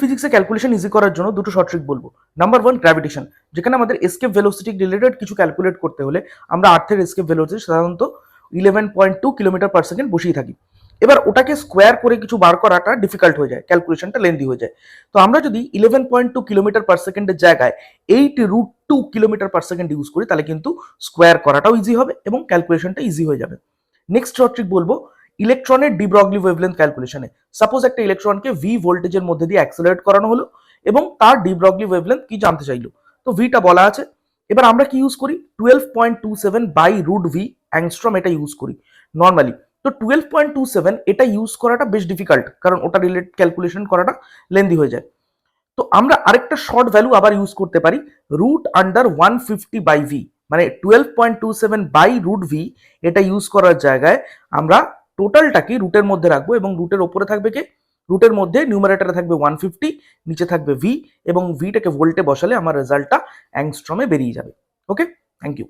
ফিজিক্সে calculation easy করার জন্য দুটো শর্ট ট্রিক বলবো। নাম্বার 1, গ্র্যাভিটেশন, যেখানে আমাদের এসকেপ ভেলোসিটি রিলেটেড কিছু ক্যালকুলেট করতে হলে আমরা আর্থের এসকেপ ভেলোসিটি সাধারণত 11.2 কিলোমিটার পার সেকেন্ড বসিয়ে থাকি। এবার ওটাকে স্কোয়ার করে কিছু বার করাটা ডিফিকাল্ট হয়ে যায়, ক্যালকুলেশনটা লেন্দি হয়ে যায়। তো আমরা যদি 11.2 কিলোমিটার পার সেকেন্ডের জায়গায় 8√2 কিলোমিটার পার সেকেন্ড ইউজ করি, তাহলে কিন্তু স্কোয়ার করাটাও ইজি হবে এবং ক্যালকুলেশনটা ইজি হয়ে যাবে। নেক্সট শর্ট ট্রিক বলবো ইলেকট্রনের ডি ব্রগলি ওয়েভলেন্থ ক্যালকুলেশনে। সাপোজ একটা ইলেকট্রনকে ভি ভোল্টেজের মধ্যে দিয়ে অ্যাক্সেলারেট করানো হলো এবং তার ডি ব্রগলি ওয়েভলেন্থ কি জানতে চাইলো, তো ভিটা বলা আছে। এবার আমরা কি ইউজ করি, 12.27 বাই রুট ভি অ্যাংস্ট্রম এটা ইউজ করি নর্মালি। তো 12.27 এটা ইউজ করাটা বেশ ডিফিকাল্ট, কারণ ওটা রিলেটেড ক্যালকুলেশন করাটা লেন্দি হয়ে যায়। তো আমরা আরেকটা শর্ট ভ্যালু আবার ইউজ করতে পারি, রুট আন্ডার 150 বাই ভি, মানে 12.27 বাই রুট ভি। এটা ইউজ করার জায়গায় আমরা টোটালটাকে রুটের মধ্যে রাখবো এবং রুটের ওপরে থাকবে কে, রুটের মধ্যে নিউমারেটরে থাকবে 150, নিচে থাকবে ভি, এবং ভিটাকে ভোল্টে বসালে আমার রেজাল্টটা অ্যাংস্ট্রমে বেরিয়ে যাবে। ওকে, থ্যাংক ইউ।